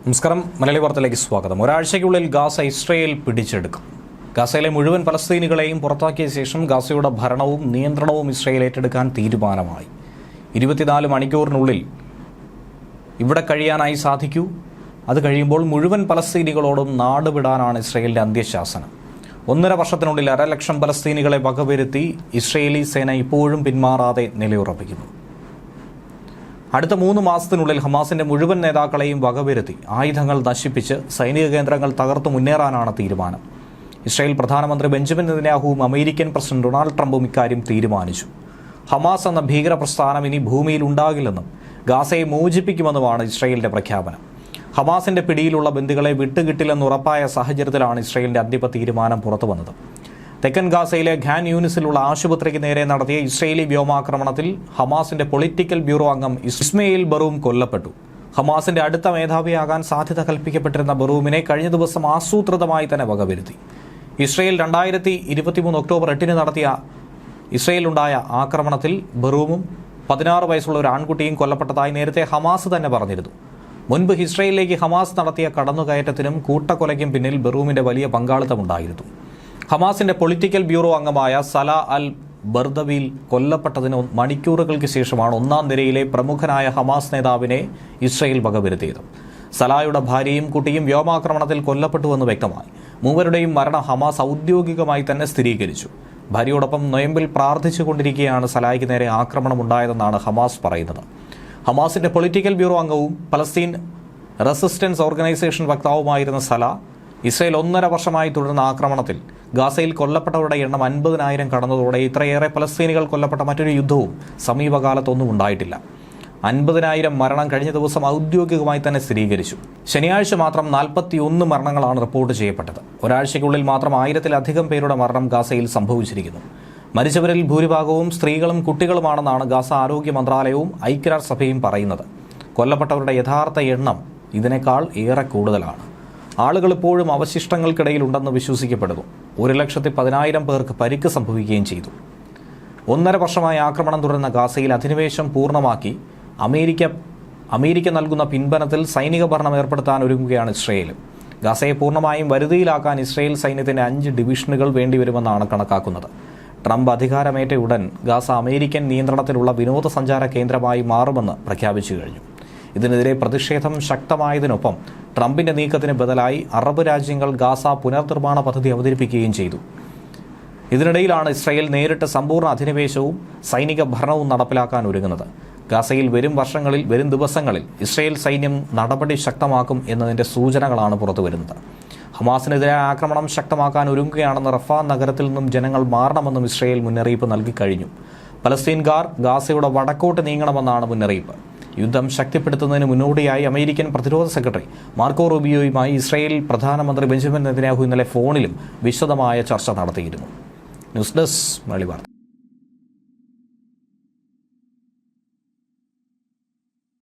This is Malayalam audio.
നമസ്കാരം. മലയാളി വാർത്തയിലേക്ക് സ്വാഗതം. ഒരാഴ്ചയ്ക്കുള്ളിൽ ഗാസ ഇസ്രയേൽ പിടിച്ചെടുക്കും. ഗാസയിലെ മുഴുവൻ പലസ്തീനികളെയും പുറത്താക്കിയ ശേഷം ഗാസയുടെ ഭരണവും നിയന്ത്രണവും ഇസ്രയേൽ ഏറ്റെടുക്കാൻ തീരുമാനമായി. 24 മണിക്കൂറിനുള്ളിൽ ഇവിടെ കഴിയാനായി സാധിക്കൂ. അത് കഴിയുമ്പോൾ മുഴുവൻ പലസ്തീനികളോടും നാടുവിടാനാണ് ഇസ്രയേലിൻ്റെ അന്ത്യശാസനം. 1.5 വർഷത്തിനുള്ളിൽ 1,00,000 പലസ്തീനികളെ വകവരുത്തി ഇസ്രയേലി സേന ഇപ്പോഴും പിന്മാറാതെ നിലയുറപ്പിക്കുന്നു. അടുത്ത 3 മാസത്തിനുള്ളിൽ ഹമാസിന്റെ മുഴുവൻ നേതാക്കളെയും വകവരുത്തി ആയുധങ്ങൾ നശിപ്പിച്ച് സൈനിക കേന്ദ്രങ്ങൾ തകർത്തു മുന്നേറാനാണ് തീരുമാനം. ഇസ്രായേൽ പ്രധാനമന്ത്രി ബെഞ്ചമിൻ നെതന്യാഹുവും അമേരിക്കൻ പ്രസിഡന്റ് ഡൊണാൾഡ് ട്രംപും ഇക്കാര്യം തീരുമാനിച്ചു. ഹമാസ് എന്ന ഭീകര പ്രസ്ഥാനം ഇനി ഭൂമിയിൽ ഉണ്ടാകില്ലെന്നും ഗാസയെ മോചിപ്പിക്കുമെന്നുമാണ് ഇസ്രായേലിന്റെ പ്രഖ്യാപനം. ഹമാസിന്റെ പിടിയിലുള്ള ബന്ദികളെ വിട്ടുകിട്ടില്ലെന്ന് ഉറപ്പായ സാഹചര്യത്തിലാണ് ഇസ്രായേലിന്റെ അന്തിമ തീരുമാനം പുറത്തുവന്നത്. തെക്കൻ ഗാസയിലെ ഖാൻ യൂനിസിലുള്ള ആശുപത്രിക്ക് നേരെ നടത്തിയ ഇസ്രയേലി വ്യോമാക്രമണത്തിൽ ഹമാസിന്റെ പൊളിറ്റിക്കൽ ബ്യൂറോ അംഗം ഇസ്മയിൽ ബറൂം കൊല്ലപ്പെട്ടു. ഹമാസിന്റെ അടുത്ത മേധാവിയാകാൻ സാധ്യത കൽപ്പിക്കപ്പെട്ടിരുന്ന ബറൂമിനെ കഴിഞ്ഞ ദിവസം ആസൂത്രിതമായി തന്നെ വകവരുത്തി. ഇസ്രയേൽ 2023 ഒക്ടോബർ 8 നടത്തിയ ഇസ്രയേലുണ്ടായ ആക്രമണത്തിൽ ബറൂമും 16 വയസ്സുള്ള ഒരു ആൺകുട്ടിയും കൊല്ലപ്പെട്ടതായി നേരത്തെ ഹമാസ് തന്നെ പറഞ്ഞിരുന്നു. മുൻപ് ഇസ്രയേലിലേക്ക് ഹമാസ് നടത്തിയ കടന്നുകയറ്റത്തിനും കൂട്ടക്കൊലയ്ക്കും പിന്നിൽ ബറൂമിന്റെ വലിയ പങ്കാളിത്തമുണ്ടായിരുന്നു. ഹമാസിന്റെ പൊളിറ്റിക്കൽ ബ്യൂറോ അംഗമായ സലാ അൽ ബർദവിൽ കൊല്ലപ്പെട്ടതിന് മണിക്കൂറുകൾക്ക് ശേഷമാണ് 1ാം നിരയിലെ പ്രമുഖനായ ഹമാസ് നേതാവിനെ ഇസ്രയേൽ വകവരുത്തിയത്. സലായുടെ ഭാര്യയും കുട്ടിയും വ്യോമാക്രമണത്തിൽ കൊല്ലപ്പെട്ടുവെന്ന് വ്യക്തമായി. മൂവരുടെയും മരണം ഹമാസ് ഔദ്യോഗികമായി തന്നെ സ്ഥിരീകരിച്ചു. ഭാര്യയോടൊപ്പം നൊയമ്പിൽ പ്രാർത്ഥിച്ചുകൊണ്ടിരിക്കെയാണ് സലായ്ക്ക് നേരെ ആക്രമണമുണ്ടായതെന്നാണ് ഹമാസ് പറയുന്നത്. ഹമാസിന്റെ പൊളിറ്റിക്കൽ ബ്യൂറോ അംഗവും പലസ്തീൻ റെസിസ്റ്റൻസ് ഓർഗനൈസേഷൻ വക്താവുമായിരുന്ന സല ഇസ്രയേൽ 1.5 വർഷമായി തുടരുന്ന ആക്രമണത്തിൽ ഗാസയിൽ കൊല്ലപ്പെട്ടവരുടെ എണ്ണം 50,000 കടന്നതോടെ ഇത്രയേറെ പലസ്തീനികൾ കൊല്ലപ്പെട്ട മറ്റൊരു യുദ്ധവും സമീപകാലത്തൊന്നും ഉണ്ടായിട്ടില്ല. 50,000 മരണം കഴിഞ്ഞ ദിവസം ഔദ്യോഗികമായി തന്നെ സ്ഥിരീകരിച്ചു. ശനിയാഴ്ച മാത്രം 41 മരണങ്ങളാണ് റിപ്പോർട്ട് ചെയ്യപ്പെട്ടത്. ഒരാഴ്ചയ്ക്കുള്ളിൽ മാത്രം 1000-ലധികം പേരുടെ മരണം ഗാസയിൽ സംഭവിച്ചിരിക്കുന്നു. മരിച്ചവരിൽ ഭൂരിഭാഗവും സ്ത്രീകളും കുട്ടികളുമാണെന്നാണ് ഗാസ ആരോഗ്യ മന്ത്രാലയവും ഐക്യരാഷ്ട്രസഭയും പറയുന്നത്. കൊല്ലപ്പെട്ടവരുടെ യഥാർത്ഥ എണ്ണം ഇതിനേക്കാൾ ഏറെ കൂടുതലാണ്. ആളുകൾ ഇപ്പോഴും അവശിഷ്ടങ്ങൾക്കിടയിലുണ്ടെന്ന് വിശ്വസിക്കപ്പെടുന്നു. 1,10,000 പേർക്ക് പരിക്ക് സംഭവിക്കുകയും ചെയ്തു. 1.5 വർഷമായി ആക്രമണം തുടരുന്ന ഗാസയിൽ അധിനിവേശം പൂർണ്ണമാക്കി അമേരിക്ക നൽകുന്ന പിൻബലത്തിൽ സൈനിക ഭരണം ഏർപ്പെടുത്താൻ ഒരുങ്ങുകയാണ് ഇസ്രയേൽ. ഗാസയെ പൂർണ്ണമായും വരുതിയിലാക്കാൻ ഇസ്രയേൽ സൈന്യത്തിന് 5 ഡിവിഷനുകൾ വേണ്ടിവരുമെന്നാണ് കണക്കാക്കുന്നത്. ട്രംപ് അധികാരമേറ്റ ഉടൻ ഗാസ അമേരിക്കൻ നിയന്ത്രണത്തിലുള്ള വിനോദസഞ്ചാര കേന്ദ്രമായി മാറുമെന്ന് പ്രഖ്യാപിച്ചു കഴിഞ്ഞു. ഇതിനെതിരെ പ്രതിഷേധം ശക്തമായതിനൊപ്പം ട്രംപിന്റെ നീക്കത്തിന് ബദലായി അറബ് രാജ്യങ്ങൾ ഗാസ പുനർനിർമ്മാണ പദ്ധതി അവതരിപ്പിക്കുകയും ചെയ്തു. ഇതിനിടയിലാണ് ഇസ്രായേൽ നേരിട്ട് സമ്പൂർണ്ണ അധിനിവേശവും സൈനിക ഭരണവും നടപ്പിലാക്കാൻ ഒരുങ്ങുന്നത്. ഗാസയിൽ വരും ദിവസങ്ങളിൽ ഇസ്രായേൽ സൈന്യം നടപടി ശക്തമാക്കും എന്നതിന്റെ സൂചനകളാണ് പുറത്തുവരുന്നത്. ഹമാസിനെതിരായ ആക്രമണം ശക്തമാക്കാൻ ഒരുങ്ങുകയാണെന്ന് റഫാ നഗരത്തിൽ നിന്നും ജനങ്ങൾ മാറണമെന്നും ഇസ്രായേൽ മുന്നറിയിപ്പ് നൽകി കഴിഞ്ഞു. പലസ്തീൻകാർ ഗാസയുടെ വടക്കോട്ട് നീങ്ങണമെന്നാണ് മുന്നറിയിപ്പ്. യുദ്ധം ശക്തിപ്പെടുത്തുന്നതിന് മുന്നോടിയായി അമേരിക്കൻ പ്രതിരോധ സെക്രട്ടറി മാർക്കോ റൂബിയോയുമായി ഇസ്രായേൽ പ്രധാനമന്ത്രി ബെഞ്ചമിൻ നെതന്യാഹു ഇന്നലെ ഫോണിലും വിശദമായ ചർച്ച നടത്തിയിരുന്നു. ന്യൂസ് ഡെസ്ക് മലയാളി വാർത്ത.